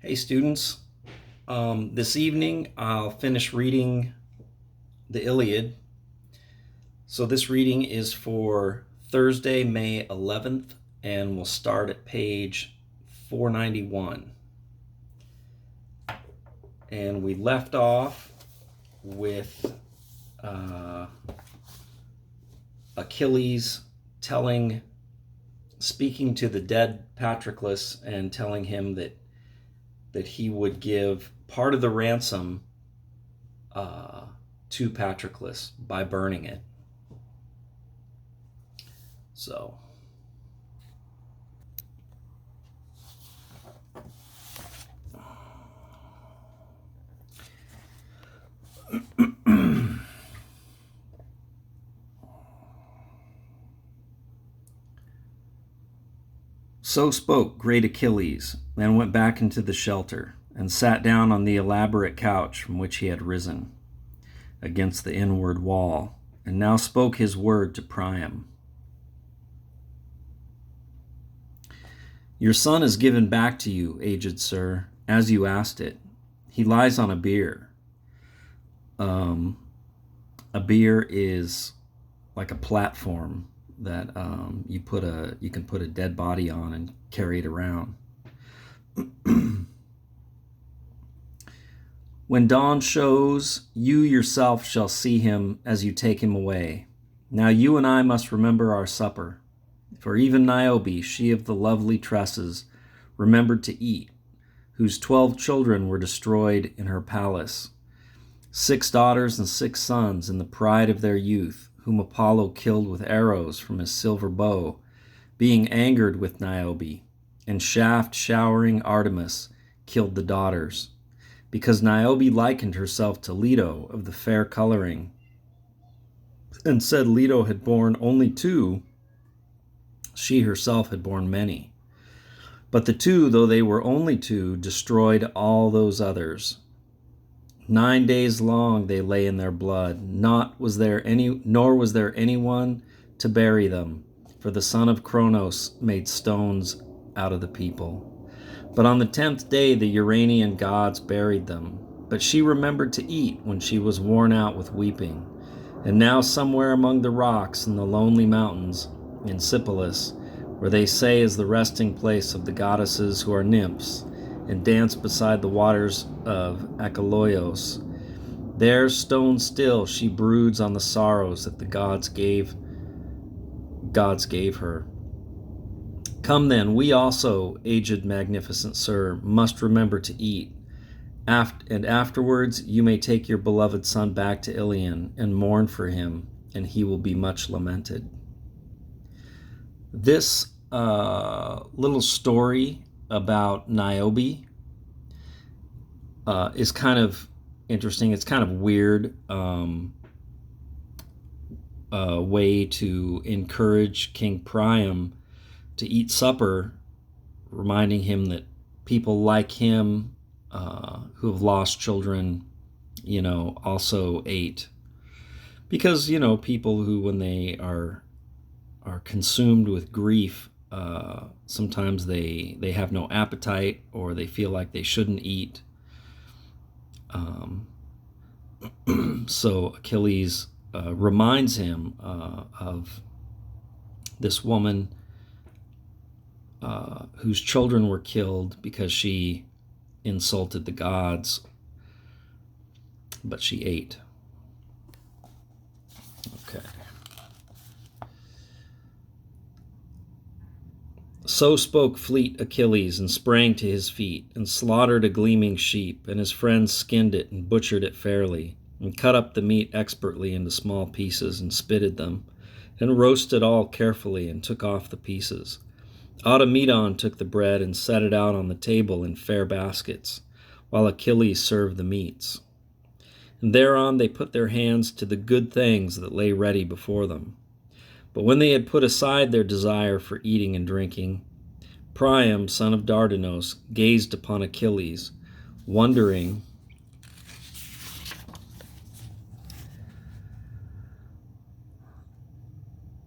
Hey students, this evening I'll finish reading the Iliad. So this reading is for Thursday, May 11th, and we'll start at page 491. And we left off with Achilles speaking to the dead Patroclus and telling him that he would give part of the ransom to Patroclus by burning it. So, so spoke great Achilles, and went back into the shelter, and sat down on the elaborate couch from which he had risen, against the inward wall, and now spoke his word to Priam. Your son is given back to you, aged sir, as you asked it. He lies on a bier. A bier is like a platform that you can put a dead body on and carry it around. When dawn shows, you yourself shall see him as you take him away. Now you and I must remember our supper. For even Niobe, she of the lovely tresses, remembered to eat, whose 12 children were destroyed in her palace, 6 daughters and 6 sons in the pride of their youth, whom Apollo killed with arrows from his silver bow, being angered with Niobe, and shaft-showering Artemis killed the daughters, because Niobe likened herself to Leto of the fair coloring, and said Leto had borne only 2, she herself had borne many. But the 2, though they were only 2, destroyed all those others. 9 days long they lay in their blood, nor was there anyone to bury them, for the son of Cronos made stones out of the people. But on the 10th day the Uranian gods buried them. But she remembered to eat when she was worn out with weeping. And now somewhere among the rocks in the lonely mountains, in Sipylus, where they say is the resting place of the goddesses who are nymphs, and dance beside the waters of Achelous, there, stone still, she broods on the sorrows that the gods gave her. Come then, we also, aged magnificent sir, must remember to eat, and afterwards you may take your beloved son back to Ilion and mourn for him, and he will be much lamented. This little story about Niobe is kind of interesting. It's kind of weird way to encourage King Priam to eat supper, reminding him that people like him who have lost children, also ate. Because, people who, when they are consumed with grief, sometimes they have no appetite, or they feel like they shouldn't eat. So Achilles reminds him of this woman whose children were killed because she insulted the gods, but she ate. Okay. So spoke fleet Achilles, and sprang to his feet, and slaughtered a gleaming sheep, and his friends skinned it and butchered it fairly, and cut up the meat expertly into small pieces, and spitted them, and roasted all carefully, and took off the pieces. Automedon took the bread and set it out on the table in fair baskets, while Achilles served the meats. And thereon they put their hands to the good things that lay ready before them. But when they had put aside their desire for eating and drinking, Priam, son of Dardanus, gazed upon Achilles, wondering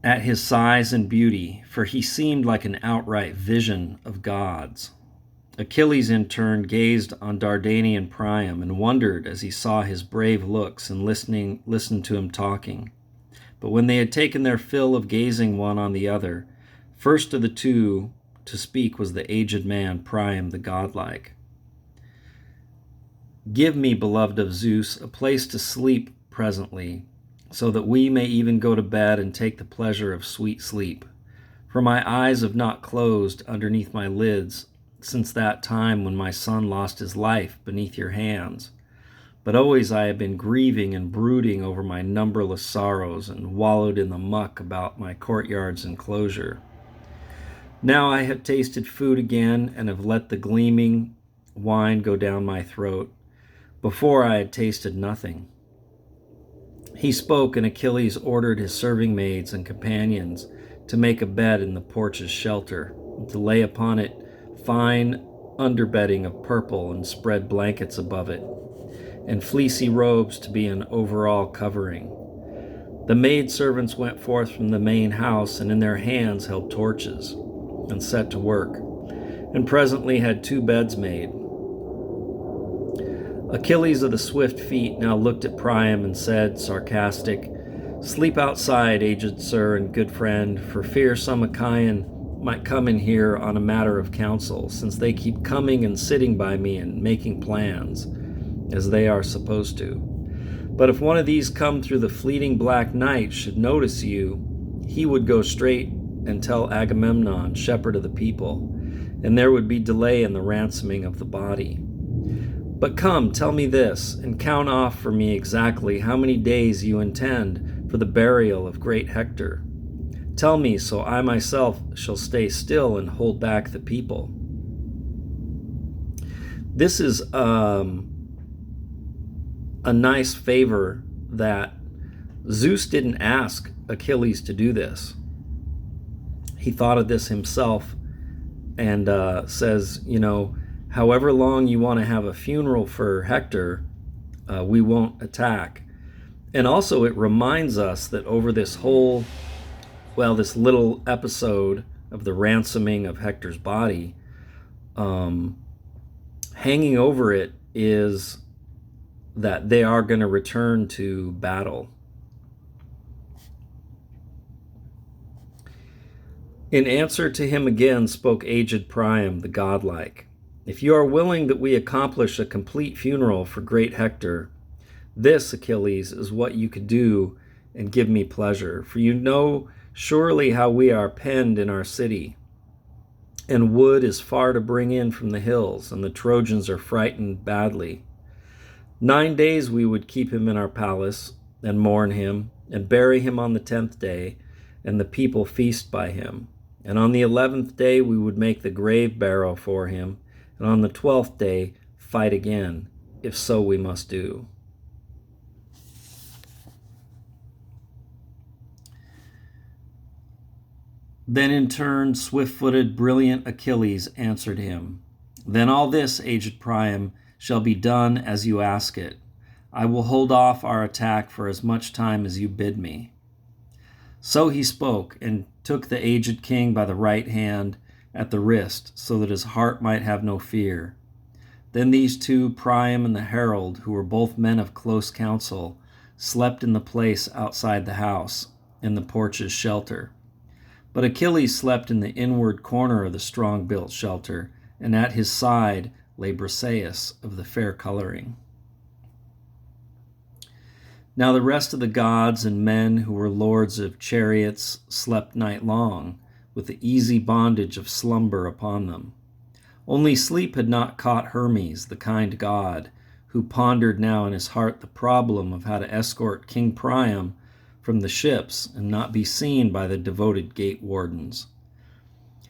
at his size and beauty, for he seemed like an outright vision of gods. Achilles, in turn, gazed on Dardanian Priam and wondered as he saw his brave looks and listened to him talking. But when they had taken their fill of gazing one on the other, first of the two to speak was the aged man, Priam the godlike. "Give me, beloved of Zeus, a place to sleep presently, so that we may even go to bed and take the pleasure of sweet sleep. For my eyes have not closed underneath my lids since that time when my son lost his life beneath your hands. But always I have been grieving and brooding over my numberless sorrows and wallowed in the muck about my courtyard's enclosure. Now I have tasted food again and have let the gleaming wine go down my throat. Before I had tasted nothing." He spoke, and Achilles ordered his serving maids and companions to make a bed in the porch's shelter, and to lay upon it fine underbedding of purple and spread blankets above it, and fleecy robes to be an overall covering. The maidservants went forth from the main house, and in their hands held torches, and set to work, and presently had 2 beds made. Achilles of the swift feet now looked at Priam and said, sarcastic, "Sleep outside, aged sir and good friend, for fear some Achaean might come in here on a matter of counsel, since they keep coming and sitting by me and making plans, as they are supposed to. But if one of these come through the fleeting black night should notice you, he would go straight and tell Agamemnon, shepherd of the people, and there would be delay in the ransoming of the body. But come, tell me this, and count off for me exactly how many days you intend for the burial of great Hector. Tell me, so I myself shall stay still and hold back the people." This is a nice favor that Zeus didn't ask Achilles to do this. He thought of this himself and says, however long you want to have a funeral for Hector, we won't attack. And also it reminds us that over this this little episode of the ransoming of Hector's body, hanging over it is that they are going to return to battle. In answer to him again spoke aged Priam, the godlike. "If you are willing that we accomplish a complete funeral for great Hector, this, Achilles, is what you could do and give me pleasure. For you know surely how we are penned in our city, and wood is far to bring in from the hills, and the Trojans are frightened badly. 9 days we would keep him in our palace, and mourn him, and bury him on the 10th day, and the people feast by him. And on the 11th day we would make the grave barrow for him, and on the 12th day fight again, if so we must do." Then in turn, swift-footed, brilliant Achilles answered him, "Then all this, aged Priam, shall be done as you ask it. I will hold off our attack for as much time as you bid me." So he spoke, and took the aged king by the right hand at the wrist, so that his heart might have no fear. Then these two, Priam and the herald, who were both men of close counsel, slept in the place outside the house, in the porch's shelter. But Achilles slept in the inward corner of the strong-built shelter, and at his side lay Briseis of the fair coloring. Now the rest of the gods and men who were lords of chariots slept night long, with the easy bondage of slumber upon them. Only sleep had not caught Hermes, the kind god, who pondered now in his heart the problem of how to escort King Priam from the ships and not be seen by the devoted gate wardens.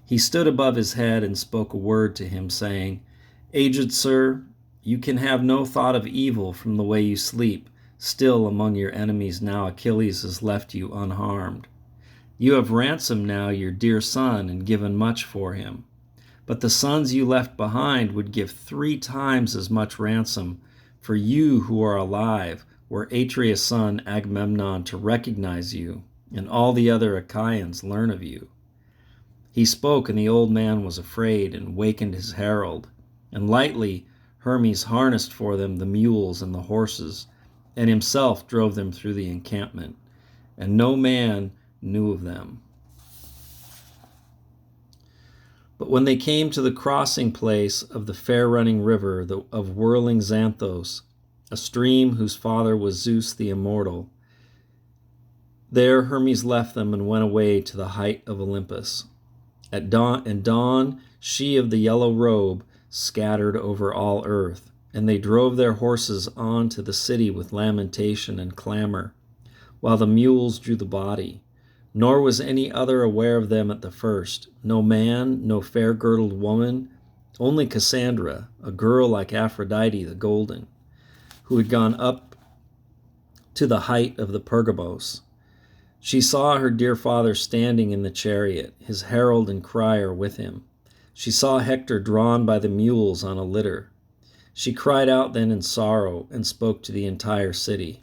He stood above his head and spoke a word to him, saying, "Aged sir, you can have no thought of evil from the way you sleep. Still among your enemies now Achilles has left you unharmed. You have ransomed now your dear son and given much for him. But the sons you left behind would give 3 times as much ransom for you who are alive, were Atreus' son Agamemnon to recognize you, and all the other Achaeans learn of you." He spoke, and the old man was afraid, and wakened his herald. And lightly Hermes harnessed for them the mules and the horses, and himself drove them through the encampment, and no man knew of them. But when they came to the crossing place of the fair-running river of whirling Xanthos, a stream whose father was Zeus the immortal, there Hermes left them and went away to the height of Olympus. At dawn, she of the yellow robe scattered over all earth, and they drove their horses on to the city with lamentation and clamor, while the mules drew the body. Nor was any other aware of them at the first, no man, no fair-girdled woman, only Cassandra, a girl like Aphrodite the golden, who had gone up to the height of the Pergamos. She saw her dear father standing in the chariot, his herald and crier with him. She saw Hector drawn by the mules on a litter. She cried out then in sorrow and spoke to the entire city.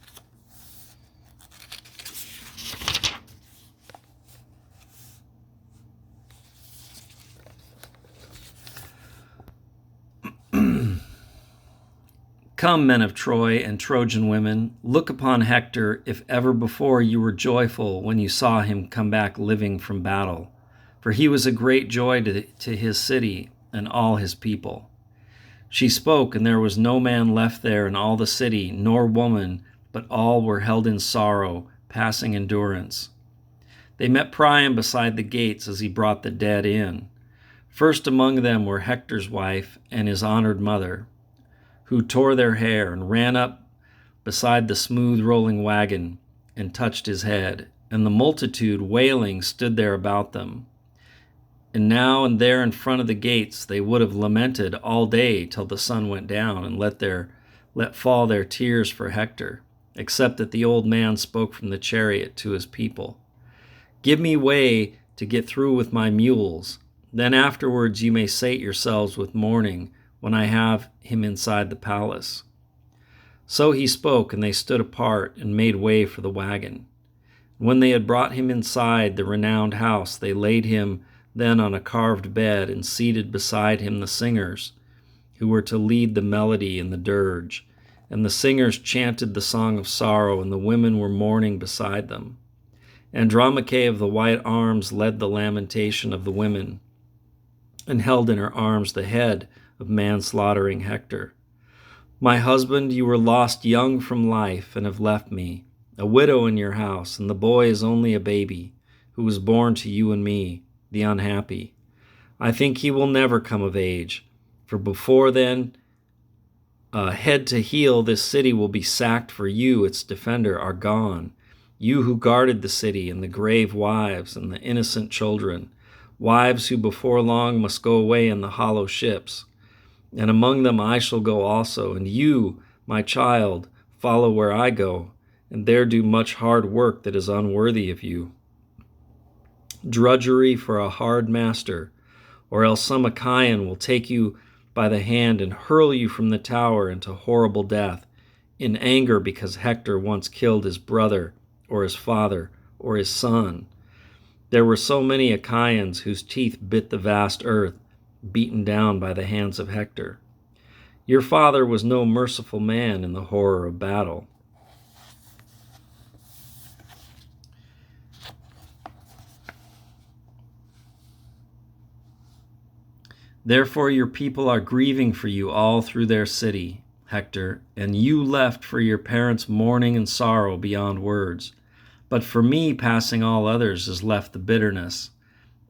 Come, men of Troy and Trojan women, look upon Hector, if ever before you were joyful when you saw him come back living from battle. For he was a great joy to his city and all his people. She spoke, and there was no man left there in all the city, nor woman, but all were held in sorrow, passing endurance. They met Priam beside the gates as he brought the dead in. First among them were Hector's wife and his honored mother, who tore their hair and ran up beside the smooth rolling wagon and touched his head, and the multitude, wailing, stood there about them. And now and there in front of the gates they would have lamented all day till the sun went down, and let fall their tears for Hector, except that the old man spoke from the chariot to his people. Give me way to get through with my mules, then afterwards you may sate yourselves with mourning, when I have him inside the palace. So he spoke, and they stood apart and made way for the wagon. When they had brought him inside the renowned house, they laid him then on a carved bed and seated beside him the singers, who were to lead the melody and the dirge. And the singers chanted the song of sorrow, and the women were mourning beside them. Andromache of the white arms led the lamentation of the women, and held in her arms the head of manslaughtering Hector. My husband, you were lost young from life and have left me, a widow in your house, and the boy is only a baby, who was born to you and me, the unhappy. I think he will never come of age, for before then, head to heel, this city will be sacked, for you, its defender, are gone, you who guarded the city, and the grave wives and the innocent children, wives who before long must go away in the hollow ships. And among them I shall go also, and you, my child, follow where I go, and there do much hard work that is unworthy of you. Drudgery for a hard master, or else some Achaean will take you by the hand and hurl you from the tower into horrible death, in anger because Hector once killed his brother, or his father, or his son. There were so many Achaeans whose teeth bit the vast earth, beaten down by the hands of Hector. Your father was no merciful man in the horror of battle. Therefore your people are grieving for you all through their city, Hector, and you left for your parents mourning and sorrow beyond words. But for me, passing all others, is left the bitterness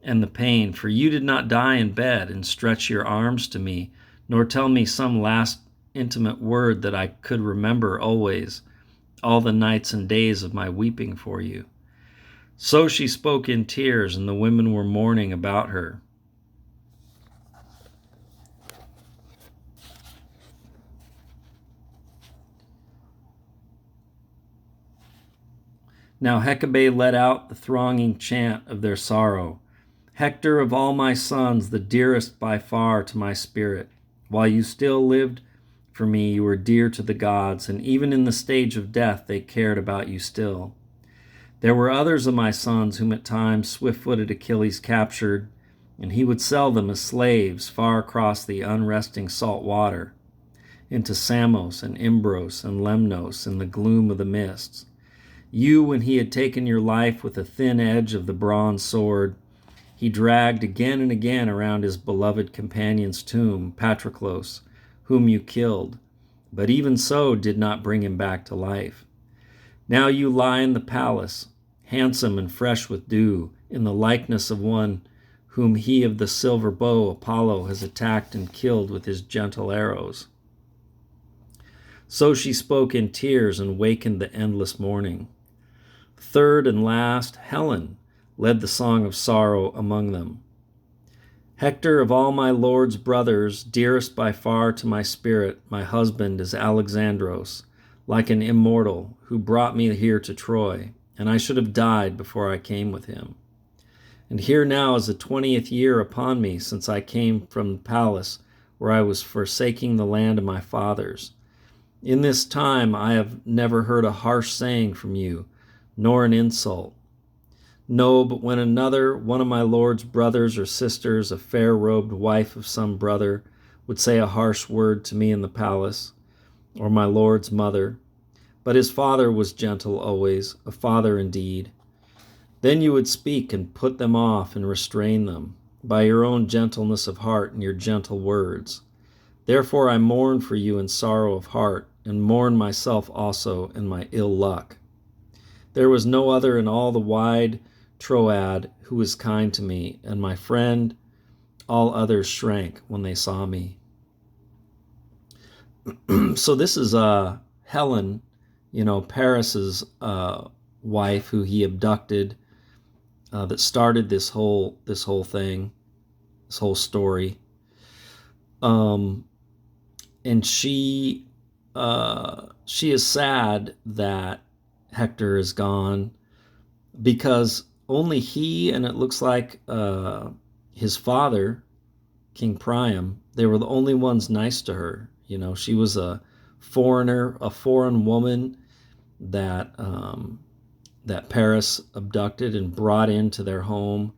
and the pain, for you did not die in bed and stretch your arms to me, nor tell me some last intimate word that I could remember always, all the nights and days of my weeping for you. So she spoke in tears, and the women were mourning about her. Now Hecabe let out the thronging chant of their sorrow. Hector, of all my sons, the dearest by far to my spirit. While you still lived for me, you were dear to the gods, and even in the stage of death they cared about you still. There were others of my sons whom at times swift-footed Achilles captured, and he would sell them as slaves far across the unresting salt water, into Samos and Imbros and Lemnos in the gloom of the mists. You, when he had taken your life with the thin edge of the bronze sword, he dragged again and again around his beloved companion's tomb, Patroclus, whom you killed, but even so did not bring him back to life. Now you lie in the palace, handsome and fresh with dew, in the likeness of one whom he of the silver bow, Apollo, has attacked and killed with his gentle arrows. So she spoke in tears and wakened the endless morning. Third and last, Helen led the song of sorrow among them. Hector, of all my lord's brothers, dearest by far to my spirit, my husband is Alexandros, like an immortal, who brought me here to Troy, and I should have died before I came with him. And here now is the 20th year upon me since I came from the palace where I was forsaking the land of my fathers. In this time I have never heard a harsh saying from you, nor an insult. No, but when one of my lord's brothers or sisters, a fair-robed wife of some brother, would say a harsh word to me in the palace, or my lord's mother, but his father was gentle always, a father indeed, then you would speak and put them off and restrain them by your own gentleness of heart and your gentle words. Therefore I mourn for you in sorrow of heart, and mourn myself also in my ill luck. There was no other in all the wide Troad who was kind to me, and my friend, all others shrank when they saw me. So this is Helen, Paris's wife, who he abducted, that started this whole thing, this whole story. And she is sad that Hector is gone, because only he, and it looks like his father, King Priam, they were the only ones nice to her. She was a foreigner, a foreign woman that that Paris abducted and brought into their home.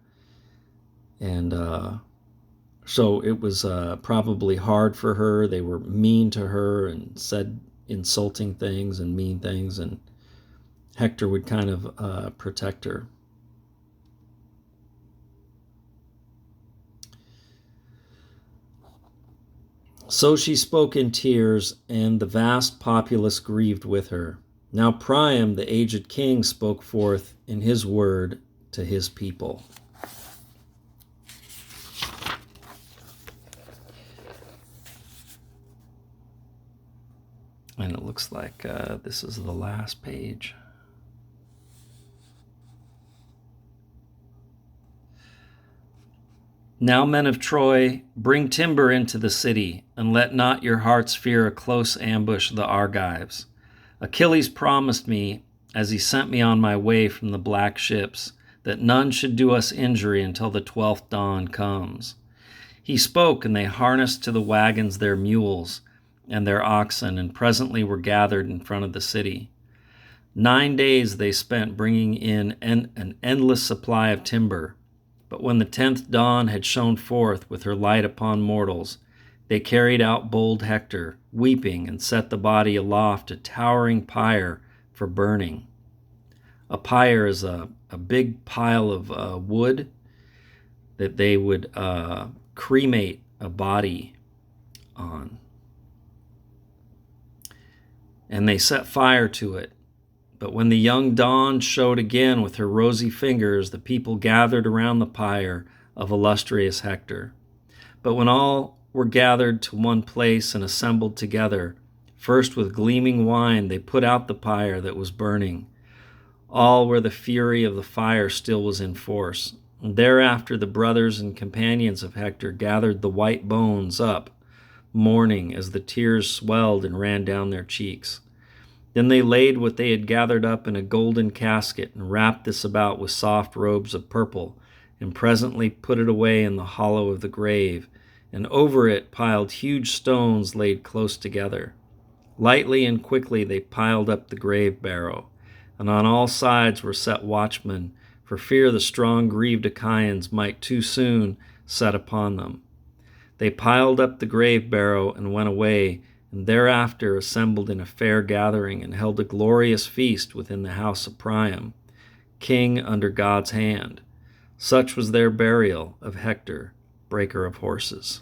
And so it was probably hard for her. They were mean to her and said insulting things and mean things, and Hector would kind of protect her. So she spoke in tears, and the vast populace grieved with her. Now Priam, the aged king, spoke forth in his word to his people. And it looks like this is the last page. Now, men of Troy, bring timber into the city, and let not your hearts fear a close ambush of the Argives. Achilles promised me, as he sent me on my way from the black ships, that none should do us injury until the 12th dawn comes. He spoke, and they harnessed to the wagons their mules and their oxen, and presently were gathered in front of the city. 9 days they spent bringing in an endless supply of timber. But when the 10th dawn had shone forth with her light upon mortals, they carried out bold Hector, weeping, and set the body aloft a towering pyre for burning. A pyre is a big pile of wood that they would cremate a body on. And they set fire to it. But when the young dawn showed again with her rosy fingers, the people gathered around the pyre of illustrious Hector. But when all were gathered to one place and assembled together, first with gleaming wine they put out the pyre that was burning, all where the fury of the fire still was in force. And thereafter the brothers and companions of Hector gathered the white bones up, mourning as the tears swelled and ran down their cheeks. Then they laid what they had gathered up in a golden casket and wrapped this about with soft robes of purple, and presently put it away in the hollow of the grave, and over it piled huge stones laid close together. Lightly and quickly they piled up the grave barrow, and on all sides were set watchmen, for fear the strong grieved Achaeans might too soon set upon them. They piled up the grave barrow and went away, and thereafter assembled in a fair gathering and held a glorious feast within the house of Priam, king under God's hand. Such was their burial of Hektor, breaker of horses.